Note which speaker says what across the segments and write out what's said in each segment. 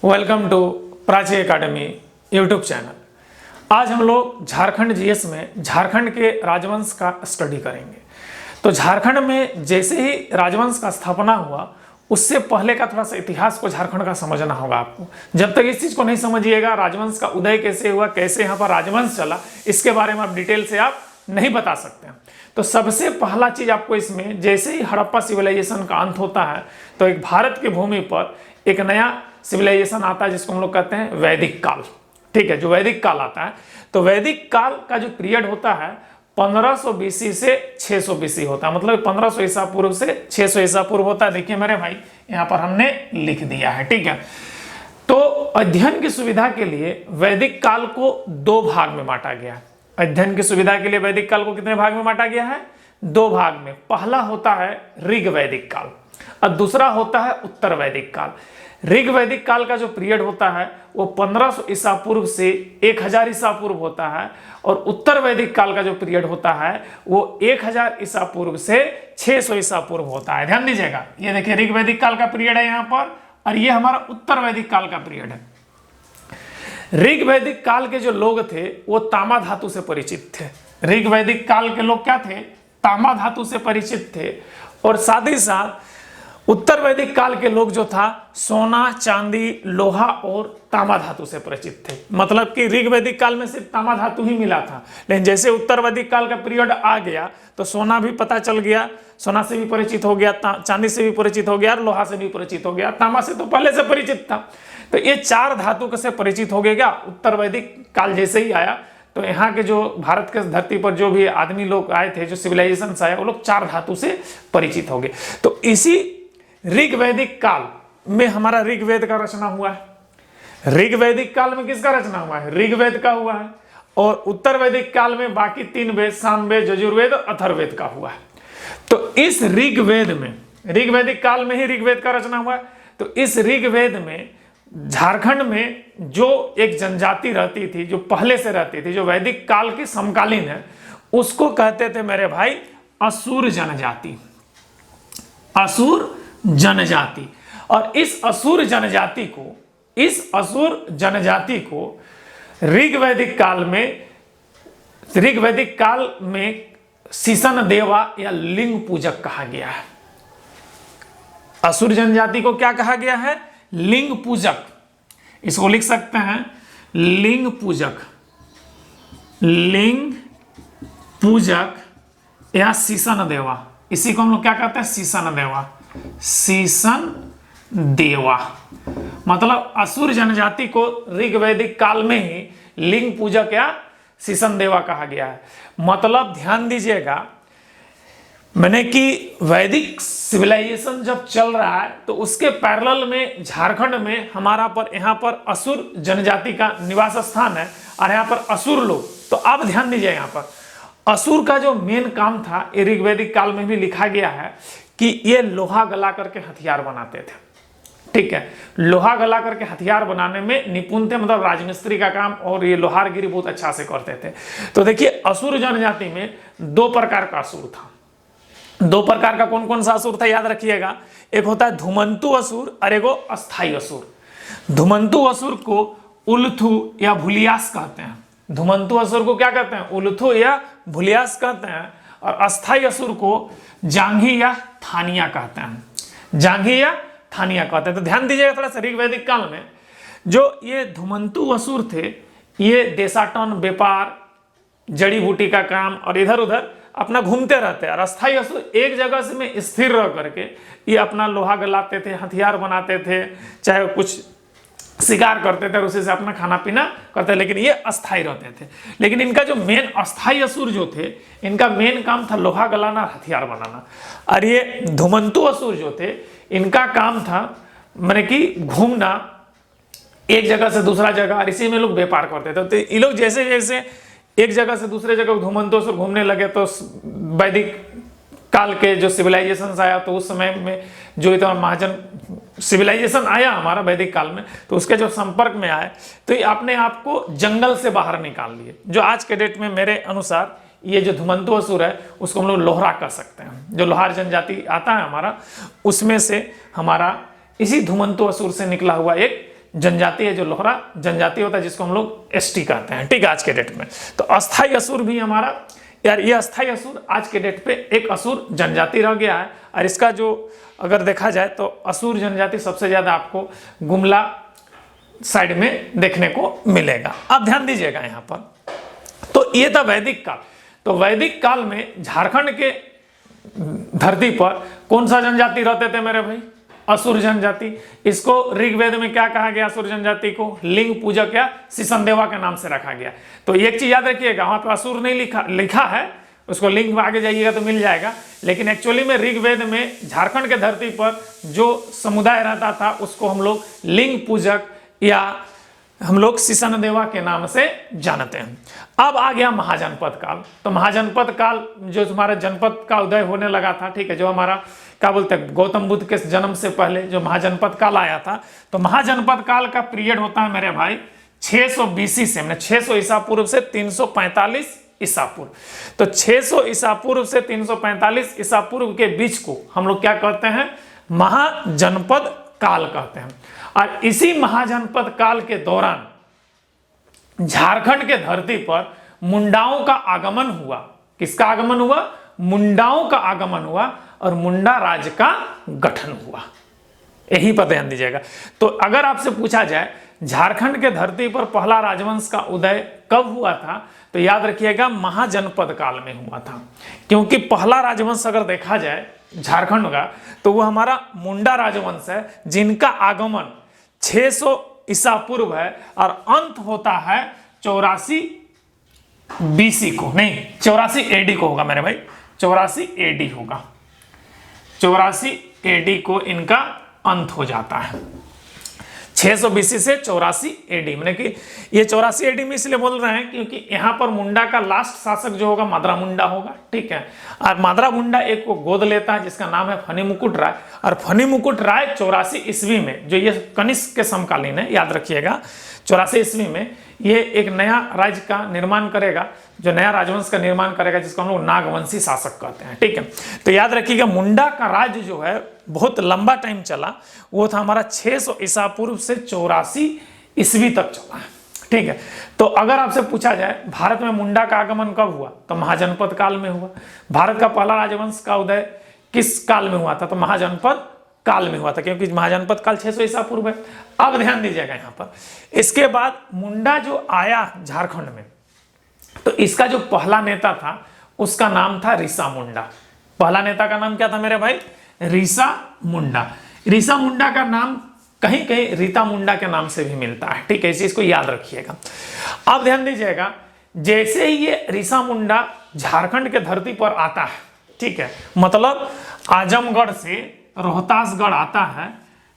Speaker 1: Welcome to Prachi academy YouTube channel. आज हम लोग झारखंड जीएस में झारखंड के राजवंश का स्टडी करेंगे। तो झारखंड में जैसे ही राजवंश का स्थापना हुआ उससे पहले का थोड़ा सा इतिहास को झारखंड का समझना होगा आपको। जब तक इस चीज़ को नहीं समझिएगा, राजवंश का उदय कैसे हुआ, कैसे यहाँ पर राजवंश चला, इसके बारे में आप डिटेल से आप नहीं बता सकते हैं। तो सबसे पहला चीज़ आपको इसमें, जैसे ही हड़प्पा सिविलाइजेशन का अंत होता है तो एक भारत की भूमि पर एक नया सिविलाइजेशन आता है जिसको हम लोग कहते हैं वैदिक काल। ठीक है, जो वैदिक काल आता है, तो वैदिक काल का जो पीरियड होता है 1500 बीसी से 600 बीसी होता है, मतलब 1500 ईसा पूर्व से 600 ईसा पूर्व होता है। देखिए मेरे भाई, यहाँ पर हमने लिख दिया है। ठीक है, तो अध्ययन की सुविधा के लिए वैदिक काल को दो भाग में बांटा गया है। अध्ययन की सुविधा के लिए वैदिक काल को कितने भाग में बांटा गया है? दो भाग में। पहला होता है ऋग वैदिक काल और दूसरा होता है उत्तर वैदिक काल। ऋग वैदिक काल का जो पीरियड होता है वो 1500 ईसा पूर्व से 1000 ईसा पूर्व होता है, और उत्तर वैदिक काल का जो पीरियड होता है वो 1000 ईसा पूर्व से 600 ईसा पूर्व होता है। ध्यान दीजिएगा, ये देखिए ऋग वैदिक काल का पीरियड है यहाँ पर, और ये हमारा उत्तर वैदिक काल का पीरियड है। ऋग वैदिक काल के जो लोग थे वो तामा धातु से परिचित थे। ऋग वैदिक काल के लोग क्या थे? तामा धातु से परिचित थे। और साथ ही साथ उत्तर वैदिक काल के लोग जो था सोना, चांदी, लोहा और तामा धातु से परिचित थे। मतलब कि ऋग वैदिक काल में सिर्फ तामा धातु ही मिला था, लेकिन जैसे उत्तर वैदिक काल का पीरियड आ गया तो सोना भी पता चल गया, सोना से भी परिचित हो गया, चांदी से भी परिचित हो गया और लोहा से भी परिचित हो गया। तामा से तो पहले से परिचित था। तो ये चार धातु से परिचित हो गया उत्तर वैदिक काल जैसे ही आया। तो यहाँ के जो भारत के धरती पर जो भी आदमी लोग आए थे, जो सिविलाइजेशन आए, वो लोग चार धातु से परिचित हो गए। तो इसी ऋग वैदिक काल में हमारा ऋग्वेद का रचना हुआ है। ऋग वैदिक काल में किसका रचना हुआ है? ऋग्वेद का हुआ है। और उत्तर वैदिक काल में बाकी तीन वेद, सामवेद, यजुर्वेद और अथर्ववेद का हुआ है। तो इस ऋग्वेद में, ऋग वैदिक काल में ही ऋग्वेद का रचना हुआ है। तो इस ऋग्वेद में झारखंड में जो एक जनजाति रहती थी, जो पहले से रहती थी, जो वैदिक काल की समकालीन है, उसको कहते थे मेरे भाई असुर जनजाति। असुर जनजाति। और इस असुर जनजाति को ऋग वैदिक काल में सीसन देवा या लिंग पूजक कहा गया है। असुर जनजाति को क्या कहा गया है? लिंग पूजक। इसको लिख सकते हैं लिंग पूजक, लिंग पूजक या सीसन देवा। इसी को हम लोग क्या कहते हैं? सीसन देवा। सीसन देवा मतलब असुर जनजाति को ऋग वैदिक काल में ही लिंग पूजक या सीसन देवा कहा गया है। मतलब ध्यान दीजिएगा, मैंने कि वैदिक सिविलाइजेशन जब चल रहा है तो उसके पैरेलल में झारखंड में हमारा पर यहाँ पर असुर जनजाति का निवास स्थान है, और यहाँ पर असुर लोग। तो आप ध्यान दीजिए, यहाँ पर असुर का जो मेन काम था, ये ऋग्वैदिक काल में भी लिखा गया है कि ये लोहा गला करके हथियार बनाते थे। ठीक है, लोहा गला करके हथियार बनाने में निपुण थे, मतलब राजमिस्त्री का काम, और ये लोहारगिरी बहुत अच्छा से करते थे। तो देखिए, असुर जनजाति में दो प्रकार का असुर था। दो प्रकार का कौन कौन सा असुर था याद रखिएगा। एक होता है धुमंतु असुर और एक अस्थाई असुर। धुमंतु असुर को उल्थु या भुलियास कहते हैं। धुमंतु असुर को क्या कहते हैं? उल्थु या भुलियास कहते हैं। और अस्थाई असुर को जांघी या थानिया कहते हैं। जांघी या थानिया कहते हैं। तो ध्यान दीजिएगा थोड़ा सा, ऋग्वैदिक काल में जो ये धुमंतु असुर थे, ये देशाटन, व्यापार, जड़ी बूटी का काम और इधर उधर अपना घूमते रहते हैं। और अस्थाई असुर एक जगह से में स्थिर रह करके ये अपना लोहा गलाते थे, हथियार बनाते थे, चाहे कुछ शिकार करते थे और उसी से अपना खाना पीना करते थे, लेकिन ये अस्थाई रहते थे। लेकिन इनका जो मेन अस्थाई असुर जो थे, इनका मेन काम था लोहा गलाना, हथियार बनाना। और ये धुमंतु असुर जो थे, इनका काम था मैंने कि घूमना एक जगह से दूसरा जगह, और इसी में लोग व्यापार करते थे। तो ये लोग जैसे जैसे एक जगह से दूसरे जगह धुमंतु असुर घूमने लगे, तो वैदिक काल के जो सिविलाइजेशन आया, तो उस समय में जो इतना महाजन सिविलाइजेशन आया हमारा वैदिक काल में, तो उसके जो संपर्क में आए तो ये अपने आप को जंगल से बाहर निकाल लिए। जो आज के डेट में मेरे अनुसार ये जो धुमंतु असुर है उसको हम लोग लोहरा कह सकते हैं। जो लोहार जनजाति आता है हमारा, उसमें से हमारा इसी धुमंतु असुर से निकला हुआ एक जनजाति है जो लोहरा जनजाति होता है, जिसको हम लोग एसटी कहते हैं, ठीक है, आज के डेट में। तो अस्थाई असुर भी हमारा, यार ये अस्थाई असुर आज के डेट पे एक असुर जनजाति रह गया है। और इसका जो अगर देखा जाए तो असुर जनजाति सबसे ज्यादा आपको गुमला साइड में देखने को मिलेगा। अब ध्यान दीजिएगा यहाँ पर, तो ये था वैदिक काल। तो वैदिक काल में झारखंड के धरती पर कौन सा जनजाति रहते थे मेरे भाई? असुर जनजाति। इसको ऋग्वेद में क्या कहा गया? असुर जनजाति को लिंग पूजक या सिसनदेवा के नाम से रखा गया। तो एक चीज याद रखिएगा, वहां पर असुर नहीं लिखा है, उसको लिंग में आगे जाइएगा तो मिल जाएगा, लेकिन एक्चुअली में ऋग्वेद में झारखंड के धरती पर जो समुदाय रहता था उसको हम लोग लिंग पूजक या हम लोग सिसनदेवा के नाम से जानते हैं। अब आ गया महाजनपद काल। तो महाजनपद काल जो हमारे जनपद का उदय होने लगा था, ठीक है, जो हमारा क्या बोलते हैं गौतम बुद्ध के जन्म से पहले जो महाजनपद काल आया था, तो महाजनपद काल का पीरियड होता है मेरे भाई 600 BC से, मैंने 600 ईसा पूर्व से 345 ईसा पूर्व। तो 600 ईसा पूर्व से 345 ईसा पूर्व के बीच को हम लोग क्या कहते हैं? महाजनपद काल कहते हैं। और इसी महाजनपद काल के दौरान झारखंड के धरती पर मुंडाओं का आगमन हुआ। किसका आगमन हुआ? मुंडाओं का आगमन हुआ और मुंडा राज्य का गठन हुआ। यही पर ध्यान दीजिएगा। तो अगर आपसे पूछा जाए झारखंड के धरती पर पहला राजवंश का उदय कब हुआ था, तो याद रखिएगा महाजनपद काल में हुआ था। क्योंकि पहला राजवंश अगर देखा जाए झारखंड का, तो वो हमारा मुंडा राजवंश है, जिनका आगमन 600 ईसा पूर्व है और अंत होता है 84 BC को, नहीं 84 AD को होगा मेरे भाई, 84 AD होगा, 84 AD को इनका अंत हो जाता है। 600 BC से 84 AD, मैंने कि ये 84 AD में इसलिए बोल रहे हैं क्योंकि यहाँ पर मुंडा का लास्ट शासक जो होगा मादरा मुंडा होगा, ठीक है। और मादरा मुंडा एक को गोद लेता है जिसका नाम है फनी मुकुट राय, और फनी मुकुट राय 84 ईस्वी में, जो ये कनिष्क के समकालीन है, याद रखिएगा 84 ईस्वी में ये एक नया राज्य का निर्माण करेगा, जो नया राजवंश का निर्माण करेगा, जिसको हम लोग नागवंशी शासक कहते हैं, ठीक है। तो याद रखिएगा मुंडा का राज्य जो है बहुत लंबा टाइम चला, वो था हमारा 600 ईसा पूर्व से 84 ईस्वी तक चला है, ठीक है। तो अगर आपसे पूछा जाए भारत में मुंडा का आगमन कब हुआ, तो महाजनपद काल में हुआ। भारत का पहला राजवंश का उदय किस काल में हुआ था, तो महाजनपद काल में हुआ था, क्योंकि महाजनपद काल 600 ईसा पूर्व है। अब ध्यान दीजिएगा यहाँ पर, इसके बाद मुंडा जो आया झारखंड में, तो इसका जो पहला नेता था उसका नाम था रीसा मुंडा। पहला नेता का नाम क्या था मेरे भाई? रीसा मुंडा। रीसा मुंडा का नाम कहीं कहीं रीता मुंडा के नाम से भी मिलता है, ठीक है, इस चीज को याद रखिएगा। अब ध्यान दीजिएगा, जैसे ही ये रीसा मुंडा झारखंड के धरती पर आता है, ठीक है, मतलब आजमगढ़ से रोहतासगढ़ आता है,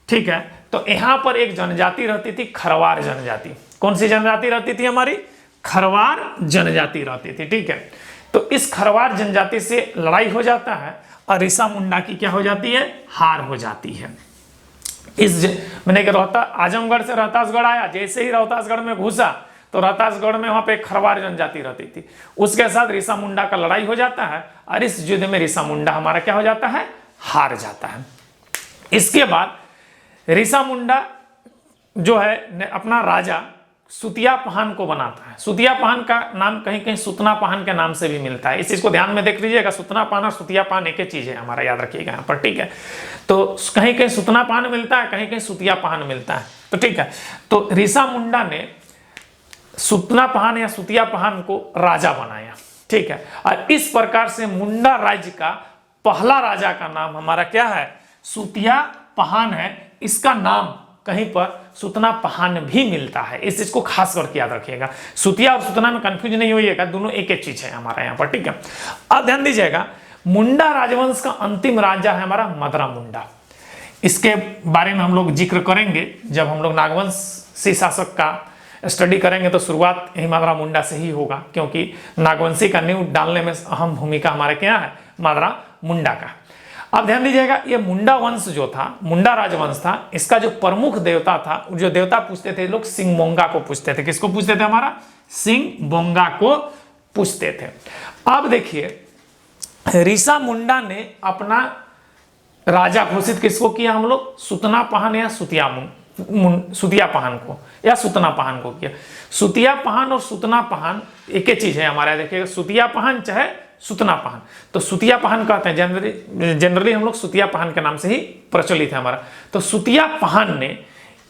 Speaker 1: ठीक है, तो यहाँ पर एक जनजाति रहती थी, खरवार जनजाति। कौन सी जनजाति रहती थी हमारी? खरवार जनजाति रहती थी, ठीक है। तो इस खरवार जनजाति से लड़ाई हो जाता है और रीसा मुंडा की क्या हो जाती है? हार हो जाती है। मैंने कहा आजमगढ़ से रोहतासगढ़ आया, जैसे ही रोहतासगढ़ में घुसा तो रोहतासगढ़ में वहां पे खरवार जनजाति रहती थी, उसके साथ रीसा मुंडा का लड़ाई हो जाता है और इस युद्ध में रीसा मुंडा हमारा क्या हो जाता है? हार जाता है। इसके बाद रीसा मुंडा जो है अपना राजा सुतिया पहान को बनाता है। सुतिया पहान का नाम कहीं कहीं सुतना पहान के नाम से भी मिलता है, इस चीज को ध्यान में देख लीजिएगा। सुतना पहान और सुतिया पहान एक ही चीज है हमारा, याद रखिएगा यहाँ पर, ठीक है। तो कहीं कहीं सुतना पहान मिलता है, कहीं कहीं सुतिया पहान मिलता है, तो ठीक है। तो रीसा मुंडा ने सुतना पहान या सुतिया पहान को राजा बनाया, ठीक है। और इस प्रकार से मुंडा राज्य का पहला राजा का नाम हमारा क्या है? सुतिया पहान है। इसका नाम कहीं पर सुतना पहान भी मिलता है, इस चीज को खास करके याद रखिएगा। सुतिया और सुतना में कंफ्यूज नहीं होइएगा, दोनों एक एक चीज है हमारा यहाँ पर, ठीक है। अब ध्यान दीजिएगा, मुंडा राजवंश का अंतिम राजा है हमारा मदरा मुंडा। इसके बारे में हम लोग जिक्र करेंगे जब हम लोग नागवंशी शासक का स्टडी करेंगे, तो शुरुआत यही मदरा मुंडा से ही होगा, क्योंकि नागवंशी का नींव डालने में अहम भूमिका हमारे क्या है? मदरा मुंडा का। अब ध्यान दीजिएगा, ये मुंडा वंश जो था, मुंडा राजवंश था, इसका जो प्रमुख देवता था, जो देवता पूछते थे लोग, सिंह बोंगा को पूछते थे। किसको पूछते थे? हमारा सिंह बोंगा को पूछते थे। अब देखिए, रीसा मुंडा ने अपना राजा घोषित किसको किया? हम लोग सुतना पहान या सुतिया सुतिया पहान को या सुतना पहान को किया। सुतिया पहान और सुतना पहान एक ही चीज है हमारा, देखिएगा, सुतिया पहान चाहे सुतना पहान। तो सुतिया पहान कहते हैं, जनरली हम लोग सुतिया पहान के नाम से ही प्रचलित है हमारा। तो सुतिया पहान ने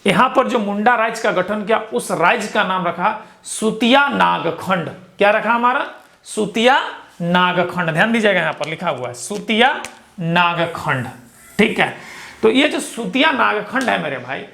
Speaker 1: यहां पर जो मुंडा राज्य का गठन किया, उस राज्य का नाम रखा सुतिया नागखंड। क्या रखा हमारा? सुतिया नागखंड। ध्यान दीजिएगा, यहां पर लिखा हुआ है सुतिया नागखंड। ठीक है, तो ये जो सुतिया नागखंड है मेरे भाई,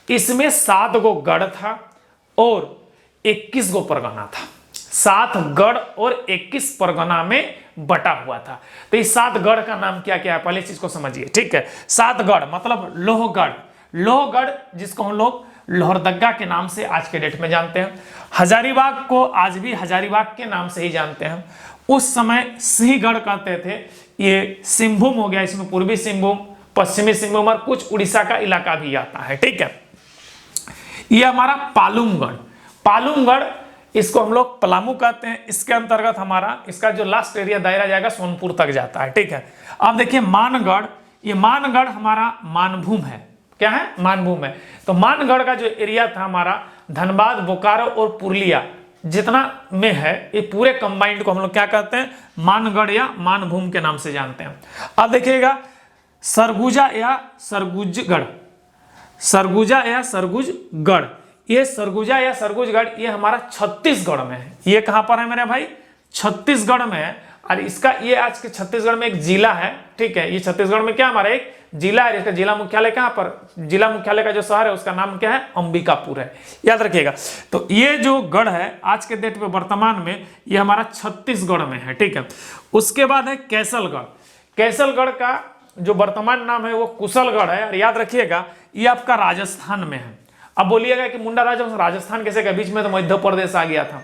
Speaker 1: इसमें 7 गो गढ़ था और 21 गो परगना था। 7 गढ़ और 21 परगना में बटा हुआ था। तो इस 7 गढ़ का नाम क्या क्या है, पहले चीज को समझिए। ठीक है, 7 गढ़ मतलब लोहगढ़। लोहगढ़ जिसको हम लोग लोहरदगा के नाम से आज के डेट में जानते हैं। हजारीबाग को आज भी हजारीबाग के नाम से ही जानते हैं। उस समय सिंहगढ़ कहते थे। ये सिंहभूम हो गया, इसमें पूर्वी सिंहभूम, पश्चिमी सिंहभूम और कुछ उड़ीसा का इलाका भी आता है। ठीक है, ये हमारा पालुमगढ़। पालुमगढ़ इसको हम लोग पलामू कहते हैं। इसके अंतर्गत हमारा इसका जो लास्ट एरिया दायरा जाएगा सोनपुर तक जाता है। ठीक है, अब देखिए मानगढ़। ये मानगढ़ हमारा मानभूम है। क्या है? मानभूम है। तो मानगढ़ का जो एरिया था हमारा धनबाद, बोकारो और पुरुलिया जितना में है, ये पूरे कंबाइंड को हम लोग क्या कहते हैं? मानगढ़ या मानभूम के नाम से जानते हैं। अब देखिएगा सरगुजा या सरगुजगढ़। सरगुजा या सरगुजगढ़, ये सरगुजा या सरगुजगढ़ ये हमारा छत्तीसगढ़ में है। ये कहां पर है मेरे भाई? छत्तीसगढ़ में है। और इसका ये आज के छत्तीसगढ़ में एक जिला है। ठीक है, ये छत्तीसगढ़ में क्या हमारा एक जिला है। इसका जिला मुख्यालय कहां पर? जिला मुख्यालय का जो शहर है उसका नाम क्या है? अंबिकापुर है। याद रखिएगा। तो ये जो गढ़ है आज के डेट में वर्तमान में ये हमारा छत्तीसगढ़ में है। ठीक है, उसके बाद है कैसलगढ़। कैसलगढ़ का जो वर्तमान नाम है वो कुशलगढ़ है। और याद रखिएगा ये आपका राजस्थान में है। अब बोलिएगा कि मुंडा राजस्थान कैसे गया? बीच में तो मध्य प्रदेश आ गया था।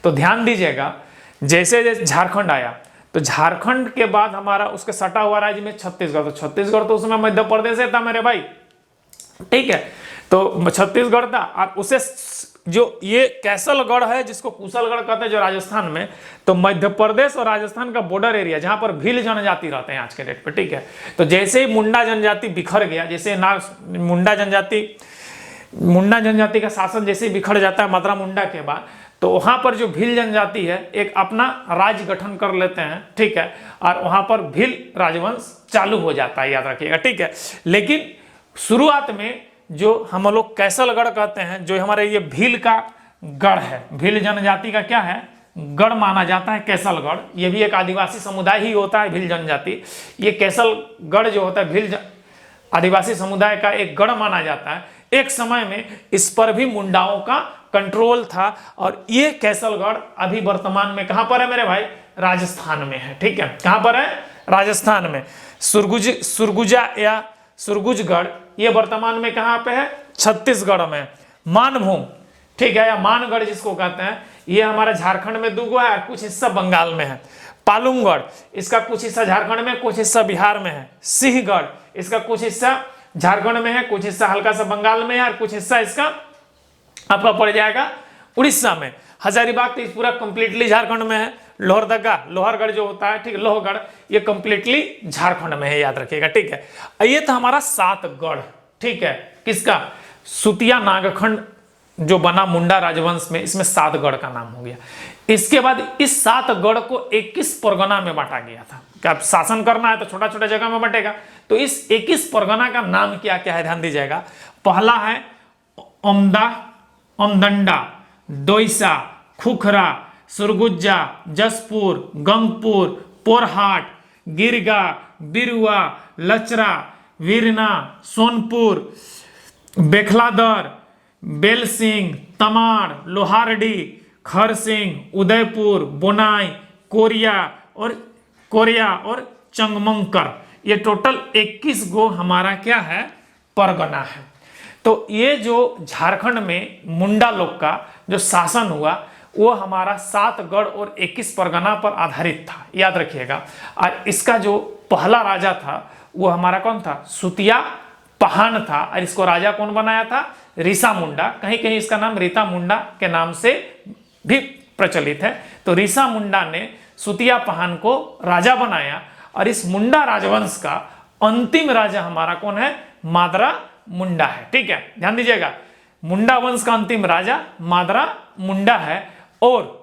Speaker 1: तो ध्यान दीजिएगा, जैसे जैसे झारखंड आया तो झारखंड के बाद हमारा उसके सटा हुआ राज्य में छत्तीसगढ़। तो छत्तीसगढ़ तो उसमें मध्य प्रदेश था मेरे भाई। ठीक है, तो छत्तीसगढ़ था। और उसे जो ये कैसलगढ़ है जिसको कुशलगढ़ कहते हैं जो राजस्थान में, तो मध्य प्रदेश और राजस्थान का बॉर्डर एरिया जहां पर भील जनजाति रहते हैं आज के डेट पे। ठीक है, तो जैसे ही मुंडा जनजाति बिखर गया, जैसे मुंडा जनजाति का शासन जैसे बिखर जाता है मदरा मुंडा के बाद, तो वहां पर जो भील जनजाति है एक अपना राज्य गठन कर लेते हैं। ठीक है, और वहां पर भील राजवंश चालू हो जाता है। याद रखिएगा। ठीक है, लेकिन शुरुआत में जो हम लोग कैसलगढ़ कहते हैं, जो हमारे ये भील का गढ़ है, भील जनजाति का क्या है? गढ़ माना जाता है कैसलगढ़। ये भी एक आदिवासी समुदाय ही होता है भील जनजाति। ये कैसलगढ़ जो होता है भील आदिवासी समुदाय का एक गढ़ माना जाता है। एक समय में इस पर भी मुंडाओं का कंट्रोल था। और ये कैसलगढ़ अभी वर्तमान में कहां पर है मेरे भाई? राजस्थान में है। ठीक है, कहां पर है? राजस्थान में। सुरगुजा या सुरगुजगढ़ ये वर्तमान में कहां पे है? छत्तीसगढ़ में। मानभूम, ठीक है, या मानगढ़ जिसको कहते हैं, ये हमारा झारखंड में 2 गो है, कुछ हिस्सा बंगाल में है। पालुमगढ़ इसका कुछ हिस्सा झारखंड में, कुछ हिस्सा बिहार में है। सिंहगढ़ इसका कुछ हिस्सा झारखंड में है, कुछ हिस्सा हल्का सा बंगाल में है, और कुछ हिस्सा इसका आपका पड़ जाएगा उड़ीसा में। हजारीबाग तो पूरा कंप्लीटली झारखंड में है। लोहरदगा, लोहरगढ़ जो होता है, ठीक है, लोहगढ़ ये कंप्लीटली झारखंड में है। याद रखिएगा। ठीक है, ये था हमारा 7 गढ़। ठीक है, किसका? सुतिया नागखंड जो बना मुंडा राजवंश में, इसमें 7 गढ़ का नाम हो गया। इसके बाद इस 7 गढ़ को 21 परगना में बांटा गया था। क्या शासन करना है तो छोटा छोटा जगह में बटेगा। तो इस 21 परगना का नाम क्या क्या है? ध्यान दीजिएगा। पहला है ओमदंडा, दोईसा, खुखरा, सुरगुजा, जसपुर, गंगपुर, पोरहाट, गिरगा, बिरुआ, लचरा, वीरना, सोनपुर, बेखलादर, बेलसिंह, तमाड़, लोहारडी, खरसिंह, उदयपुर, बोनाई, कोरिया और चंगमंकर। ये टोटल 21 गो हमारा क्या है? परगना है। तो ये जो झारखंड में मुंडा लोग का जो शासन हुआ वो हमारा 7 गढ़ और 21 परगना पर आधारित था। याद रखिएगा। और इसका जो पहला राजा था वो हमारा कौन था? सुतिया पहान था। और इसको राजा कौन बनाया था? रीसा मुंडा। कहीं कहीं इसका नाम रीता मुंडा के नाम से भी प्रचलित है। तो रीसा मुंडा ने सुतिया पहान को राजा बनाया। और इस मुंडा राजवंश का अंतिम राजा हमारा कौन है? मादरा मुंडा है। ठीक है, ध्यान दीजिएगा, मुंडा वंश का अंतिम राजा मादरा मुंडा है। और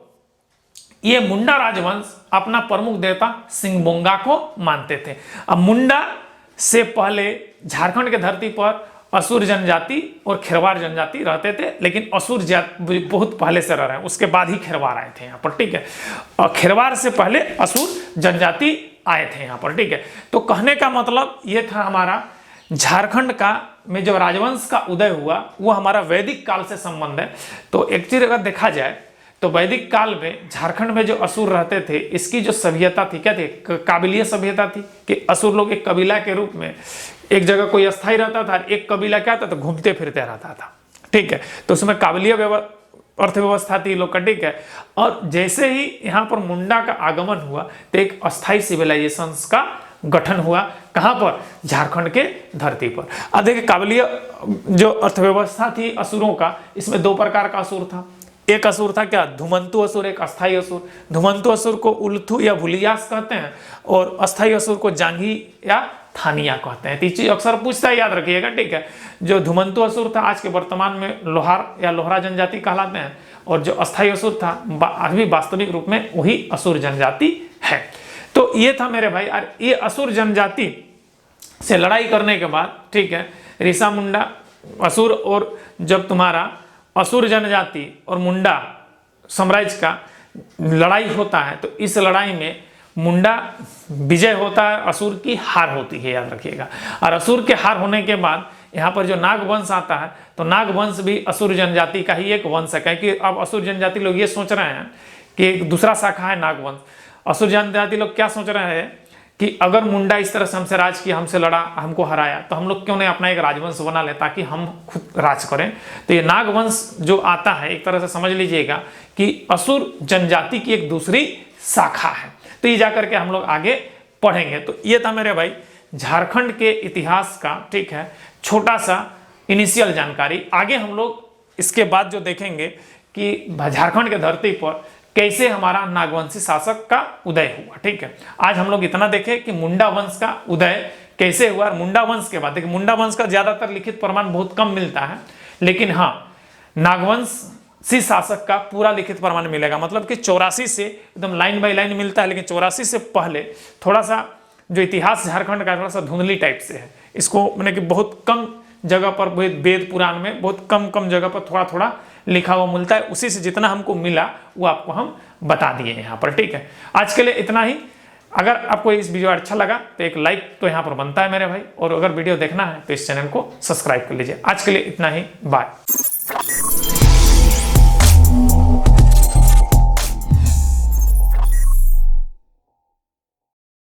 Speaker 1: ये मुंडा राजवंश अपना प्रमुख देवता सिंगबोंगा को मानते थे। अब मुंडा से पहले झारखंड के धरती पर असुर जनजाति और खेरवार जनजाति रहते थे, लेकिन असुर बहुत पहले से रह रहे हैं, उसके बाद ही खेरवार आए थे यहाँ पर। ठीक है, और खेरवार से पहले असुर जनजाति आए थे यहाँ पर। ठीक है, तो कहने का मतलब ये था हमारा झारखंड का में जो राजवंश का उदय हुआ वो हमारा वैदिक काल से संबंध है। तो एक चीज अगर देखा जाए तो वैदिक काल में झारखंड में जो असुर रहते थे, इसकी जो सभ्यता थी क्या थी, काबिलिय सभ्यता थी कि असुर लोग एक कबीला के रूप में एक जगह कोई अस्थायी रहता था, एक कबीला क्या था तो घूमते फिरते रहता था। ठीक है, तो उसमें काबिलिय अर्थव्यवस्था थी लोग का। ठीक है, और जैसे ही यहाँ पर मुंडा का आगमन हुआ तो एक अस्थायी सिविलाइजेशन का गठन हुआ। कहाँ पर, झारखंड के धरती पर। अब देखिए, काबिलिय जो अर्थव्यवस्था थी असुरों का, इसमें दो प्रकार का असुर था। एक असुर था क्या, धुमंतु असुर, एक अस्थाई असुर। धुमंतु असुर को उल्थू या भुलियास कहते हैं और अस्थाई असुर को जांघी या थानिया कहते हैं। तीन चीज अक्सर पूछता है, याद रखिएगा। ठीक है, जो धुमंतु असुर था आज के वर्तमान में लोहार या लोहरा जनजाति कहलाते हैं, और जो अस्थाई असुर था अभी वास्तविक रूप में वही असुर जनजाति है। तो ये था मेरे भाई, और ये असुर जनजाति से लड़ाई करने के बाद, ठीक है, ऋषा मुंडा असुर, और जब तुम्हारा असुर जनजाति और मुंडा साम्राज्य का लड़ाई होता है तो इस लड़ाई में मुंडा विजय होता है, असुर की हार होती है, याद रखिएगा। और असुर के हार होने के बाद यहाँ पर जो नाग वंश आता है, तो नाग वंश भी असुर जनजाति का ही एक वंश है। क्योंकि अब असुर जनजाति लोग ये सोच रहे हैं कि एक दूसरा शाखा है नाग वंश। असुर जनजाति लोग क्या सोच रहे हैं कि अगर मुंडा इस तरह से हमसे राज किया, हमसे लड़ा, हमको हराया, तो हम लोग क्यों नहीं अपना एक राजवंश बना ले ताकि हम खुद राज करें। तो ये नागवंश जो आता है, एक तरह से समझ लीजिएगा कि असुर जनजाति की एक दूसरी शाखा है। तो ये जाकर के हम लोग आगे पढ़ेंगे। तो ये था मेरे भाई झारखंड के इतिहास का, ठीक है, छोटा सा इनिशियल जानकारी। आगे हम लोग इसके बाद जो देखेंगे कि झारखंड के धरती पर कैसे हमारा नागवंशी शासक का उदय हुआ। ठीक है, आज हम लोग इतना देखें कि मुंडा वंश का उदय कैसे हुआ। मुंडा वंश के बाद देखिए, मुंडा वंश का ज्यादातर लिखित प्रमाण बहुत कम मिलता है, लेकिन हाँ नागवंशी शासक का पूरा लिखित प्रमाण मिलेगा। मतलब कि 84 से एकदम लाइन बाय लाइन मिलता है, लेकिन 84 से पहले थोड़ा सा जो इतिहास झारखंड का थोड़ा सा धुंधली टाइप से है। इसको मैंने कि बहुत कम जगह पर, वेद पुराण में बहुत कम जगह पर थोड़ा थोड़ा लिखा हुआ मिलता है। उसी से जितना हमको मिला वो आपको हम बता दिए यहाँ पर। ठीक है, आज के लिए इतना ही। अगर आपको इस वीडियो अच्छा लगा तो एक लाइक तो यहाँ पर बनता है मेरे भाई, और अगर वीडियो देखना है तो इस चैनल को सब्सक्राइब कर लीजिए। आज के लिए इतना ही, बाय।